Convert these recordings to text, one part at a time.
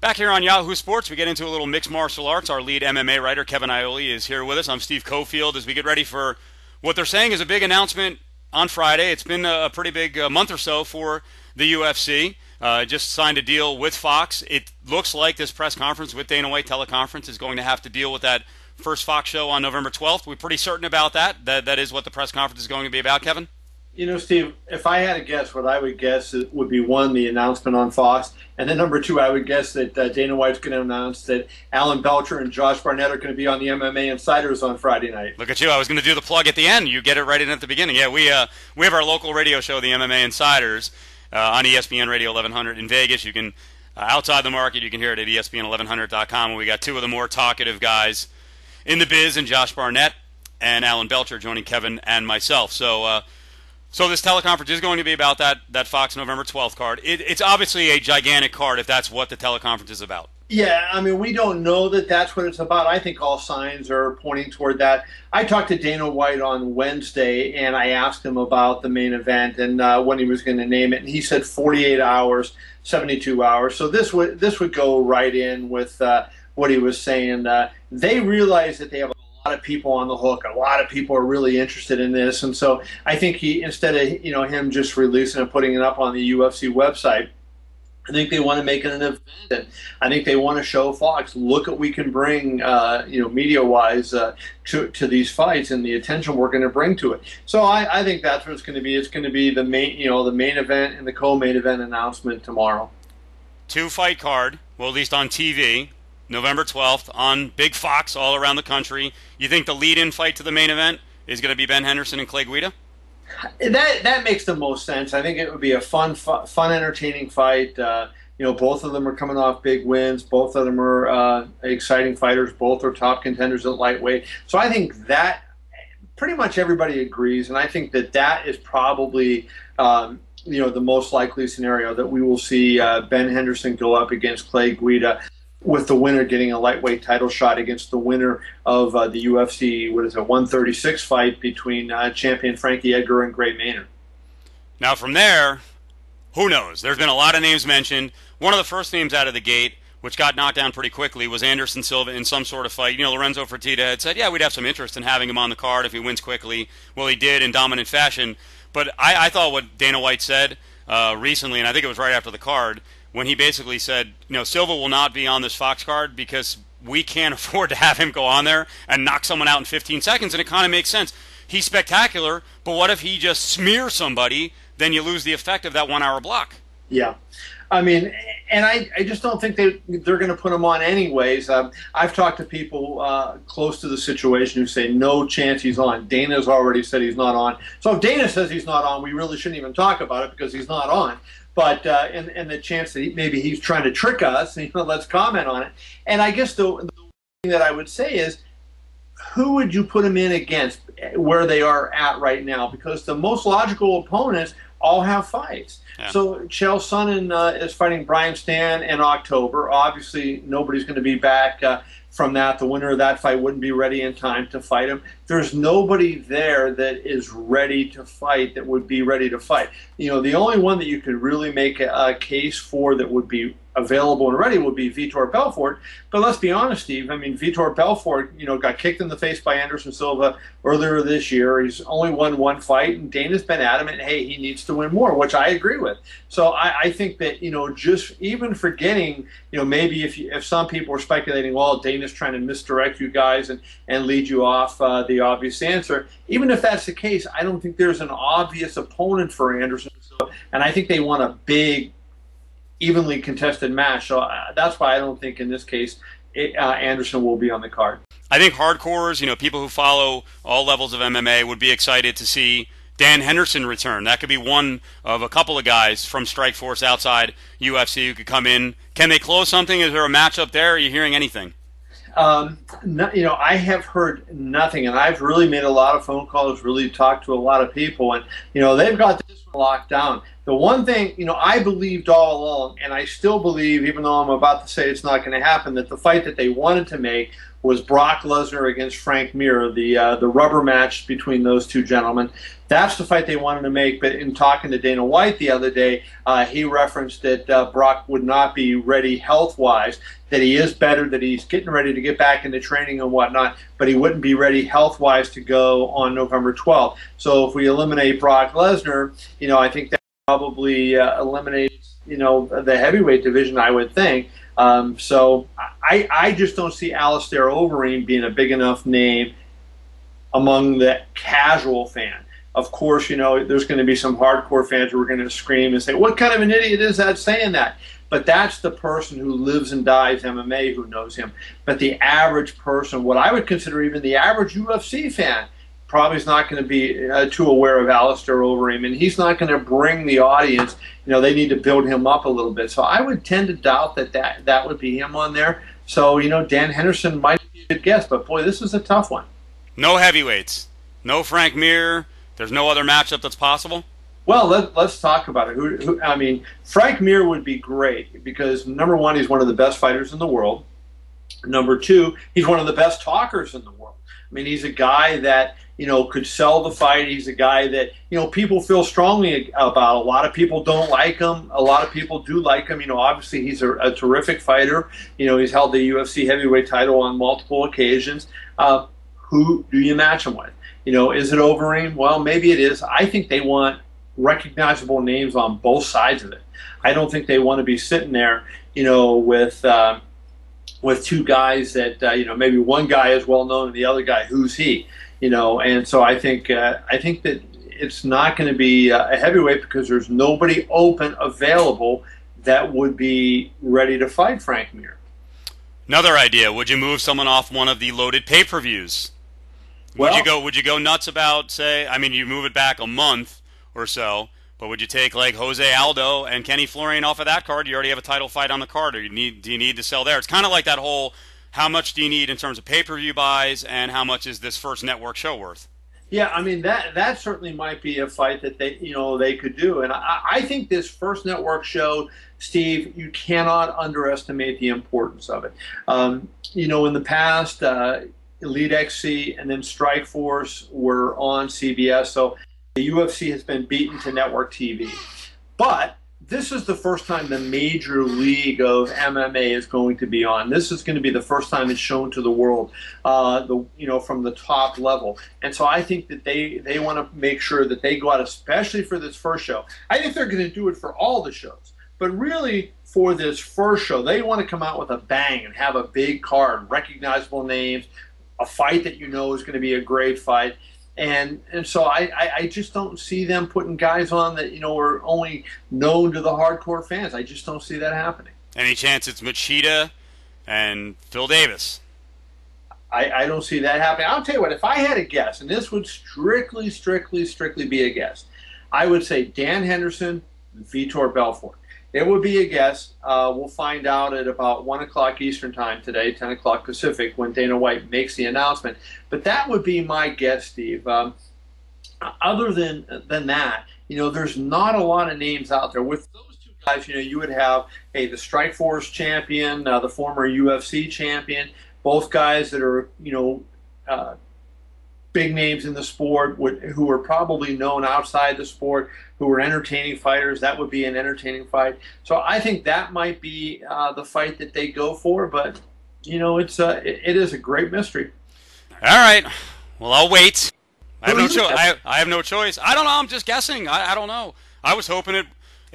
Back here on Yahoo Sports, we get into a little mixed martial arts. Our lead MMA writer, Kevin IOLE, is here with us. I'm Steve Cofield as we get ready for what they're saying is a big announcement on Friday. It's been a pretty big month or so for the UFC. Just signed a deal with Fox. It looks like this press conference with Dana White teleconference is going to have to deal with that first Fox show on November 12th. We're pretty certain about that. That is what the press conference is going to be about, Kevin? You know, Steve, if I had to guess, what I would guess it would be, one, the announcement on Fox, and then number two, I would guess that Dana White's going to announce that Alan Belcher and Josh Barnett are going to be on the MMA Insiders on Friday night. Look at you. I was going to do the plug at the end. You get it right in at the beginning. Yeah, we have our local radio show, the MMA Insiders, on ESPN Radio 1100 in Vegas. You can, outside the market, you can hear it at ESPN1100.com, where we got two of the more talkative guys in the biz, and Josh Barnett and Alan Belcher joining Kevin and myself. So this teleconference is going to be about that Fox November 12th card. It's obviously a gigantic card if that's what the teleconference is about. Yeah, I mean, we don't know that that's what it's about. I think all signs are pointing toward that. I talked to Dana White on Wednesday, and I asked him about the main event and when he was going to name it, and he said 48 hours, 72 hours. So this would go right in with what he was saying. They realize that they have a lot of people on the hook. A lot of people are really interested in this, and so I think he, instead of him just releasing and putting it up on the UFC website, I think they want to make it an event. And I think they want to show Fox, look at what we can bring, media-wise, to these fights and the attention we're going to bring to it. So I think that's what it's going to be. It's going to be the main, the main event and the co-main event announcement tomorrow. Two-fight card, well, at least on TV. November 12th on Big Fox all around the country. You think the lead-in fight to the main event is going to be Ben Henderson and Clay Guida? That makes the most sense. I think it would be a fun, entertaining fight. Both of them are coming off big wins. Both of them are exciting fighters. Both are top contenders at lightweight. So I think that pretty much everybody agrees, and I think that is probably the most likely scenario, that we will see Ben Henderson go up against Clay Guida, with the winner getting a lightweight title shot against the winner of the UFC, 136 fight between champion Frankie Edgar and Gray Maynard. Now from there, who knows? There's been a lot of names mentioned. One of the first names out of the gate, which got knocked down pretty quickly, was Anderson Silva in some sort of fight. Lorenzo Fertitta had said, yeah, we'd have some interest in having him on the card if he wins quickly. Well, he did in dominant fashion. But I thought what Dana White said recently, and I think it was right after the card, when he basically said, Silva will not be on this Fox card because we can't afford to have him go on there and knock someone out in 15 seconds, and it kind of makes sense. He's spectacular, but what if he just smears somebody? Then you lose the effect of that 1 hour block. Yeah. I mean, and I just don't think they're going to put him on anyways. I've talked to people close to the situation who say no chance he's on. Dana's already said he's not on. So if Dana says he's not on, we really shouldn't even talk about it because he's not on. But and the chance that maybe he's trying to trick us, let's comment on it. And I guess the thing that I would say is, who would you put him in against where they are at right now? Because the most logical opponents all have fights. Yeah. So Chael Sonnen is fighting Brian Stann in October. Obviously, nobody's going to be back from that. The winner of that fight wouldn't be ready in time to fight him. There's nobody there that is ready to fight, that would be ready to fight. The only one that you could really make a case for that would be available and ready would be Vitor Belfort. But let's be honest, Steve. I mean, Vitor Belfort, got kicked in the face by Anderson Silva earlier this year. He's only won one fight, and Dana's been adamant, hey, he needs to win more, which I agree with. So I think that, just even forgetting, maybe if some people are speculating, well, Dana's trying to misdirect you guys and lead you off the obvious answer. Even if that's the case, I don't think there's an obvious opponent for Anderson Silva, and I think they want a big, evenly contested match. So that's why I don't think in this case Anderson will be on the card. I think hardcores, people who follow all levels of MMA would be excited to see Dan Henderson return. That could be one of a couple of guys from Strikeforce outside UFC who could come in. Can they close something? Is there a matchup there? Are you hearing anything? I have heard nothing, and I've really made a lot of phone calls, really talked to a lot of people, and they've got this one locked down. The one thing, I believed all along, and I still believe, even though I'm about to say it's not going to happen, that the fight that they wanted to make was Brock Lesnar against Frank Mir, the rubber match between those two gentlemen. That's the fight they wanted to make. But in talking to Dana White the other day, he referenced that Brock would not be ready health-wise, that he is better, that he's getting ready to get back into training and whatnot, but he wouldn't be ready health-wise to go on November 12th. So if we eliminate Brock Lesnar, I think that probably eliminates, the heavyweight division, I would think. So I just don't see Alistair Overeem being a big enough name among the casual fan. Of course, there's going to be some hardcore fans who are going to scream and say, what kind of an idiot is that saying that? But that's the person who lives and dies MMA who knows him. But the average person, what I would consider even the average UFC fan, probably is not going to be too aware of Alistair Overeem, and he's not going to bring the audience. They need to build him up a little bit. So I would tend to doubt that would be him on there. So, Dan Henderson might be a good guess, but boy, this is a tough one. No heavyweights. No Frank Mir. There's no other matchup that's possible? Well, let's talk about it. Frank Mir would be great because, number one, he's one of the best fighters in the world. Number two, he's one of the best talkers in the world. He's a guy that, could sell the fight. He's a guy that, people feel strongly about. A lot of people don't like him. A lot of people do like him. Obviously he's a terrific fighter. He's held the UFC heavyweight title on multiple occasions. Who do you match him with? Is it Overeem? Well, maybe it is. I think they want recognizable names on both sides of it. I don't think they want to be sitting there, with two guys that maybe one guy is well known and the other guy, who's he? And so I think that it's not going to be a heavyweight because there's nobody open available that would be ready to fight Frank Mir. Another idea: would you move someone off one of the loaded pay-per-views? Would you go nuts about, say, you move it back a month or so, but would you take like Jose Aldo and Kenny Florian off of that card? You already have a title fight on the card, or do you need to sell there? It's kind of like that whole, how much do you need in terms of pay-per-view buys, and how much is this first network show worth? Yeah, that certainly might be a fight that they could do, and I think this first network show, Steve, you cannot underestimate the importance of it. In the past, Elite XC and then Strikeforce were on CBS, so the UFC has been beaten to network TV. But this is the first time the major league of MMA is going to be on. This is going to be the first time it's shown to the world, from the top level. And so I think that they want to make sure that they go out, especially for this first show. I think they're going to do it for all the shows. But really, for this first show, they want to come out with a bang and have a big card, recognizable names, a fight that is going to be a great fight. And so I just don't see them putting guys on that, are only known to the hardcore fans. I just don't see that happening. Any chance it's Machida and Phil Davis? I don't see that happening. I'll tell you what, if I had a guess, and this would strictly be a guess, I would say Dan Henderson, Vitor Belfort. It would be a guess. We'll find out at about 1 o'clock Eastern time today, 10 o'clock Pacific, when Dana White makes the announcement. But that would be my guess, Steve. Other than that, there's not a lot of names out there. With those two guys, you would have, the Strikeforce champion, the former UFC champion, both guys that are, big names in the sport who are probably known outside the sport, who are entertaining fighters. That would be an entertaining fight. So I think that might be the fight that they go for. But it is a great mystery. All right. Well, I'll wait. I have no choice. I have no choice. I don't know. I'm just guessing. I don't know. I was hoping it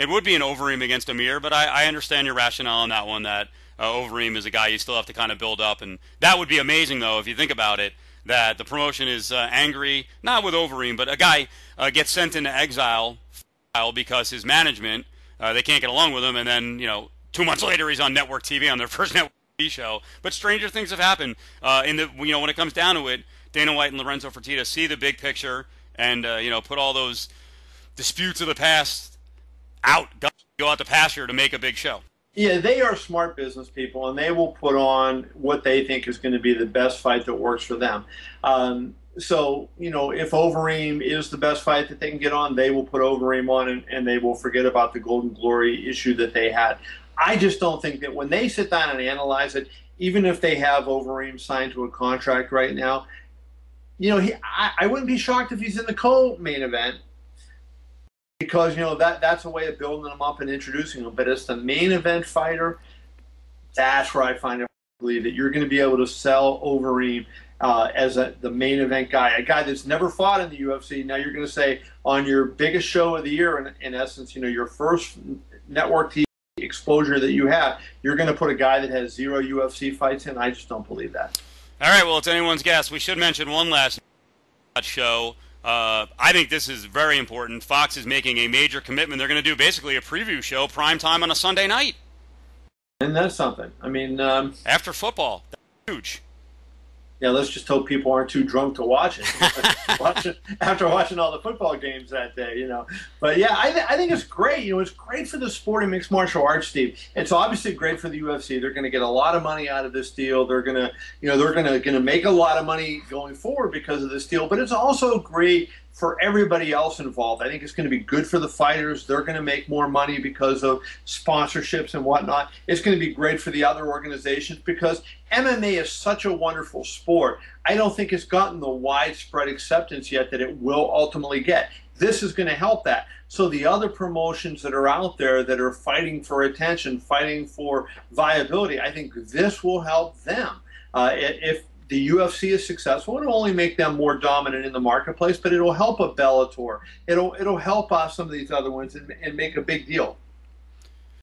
would be an Overeem against Amir, but I understand your rationale on that one. That Overeem is a guy you still have to kind of build up, and that would be amazing though if you think about it. That the promotion is angry, not with Overeem, but a guy gets sent into exile because his management, they can't get along with him, and then 2 months later he's on network TV on their first network TV show. But stranger things have happened. When it comes down to it, Dana White and Lorenzo Fertitta see the big picture and put all those disputes of the past out, go out to pasture to make a big show. Yeah, they are smart business people, and they will put on what they think is going to be the best fight that works for them. So, if Overeem is the best fight that they can get on, they will put Overeem on, and they will forget about the Golden Glory issue that they had. I just don't think that when they sit down and analyze it, even if they have Overeem signed to a contract right now, I wouldn't be shocked if he's in the co-main event, because that's a way of building him up and introducing him. But as the main event fighter, that's where I find it believe that you're going to be able to sell Overeem as the main event guy, a guy that's never fought in the UFC. Now you're going to say on your biggest show of the year, in essence, your first network TV exposure that you have, you're going to put a guy that has 0 UFC fights in. I just don't believe that. All right, well, it's anyone's guess. We should mention one last show. I think this is very important. Fox is making a major commitment. They're going to do basically a preview show, prime time on a Sunday night. And that's something. I mean, after football, that's huge. Yeah, let's just hope people aren't too drunk to watch it. After watching all the football games that day, But yeah, I think it's great. It's great for the sport of mixed martial arts, Steve. It's obviously great for the UFC. They're going to get a lot of money out of this deal. They're going to, they're going to make a lot of money going forward because of this deal. But it's also great for everybody else involved. I think it's going to be good for the fighters. They're going to make more money because of sponsorships and whatnot. It's going to be great for the other organizations because MMA is such a wonderful sport. I don't think it's gotten the widespread acceptance yet that it will ultimately get. This is going to help that. So the other promotions that are out there that are fighting for attention, fighting for viability, I think this will help them. If the UFC is successful, it'll only make them more dominant in the marketplace, but it'll help a Bellator. It'll help some of these other ones and make a big deal.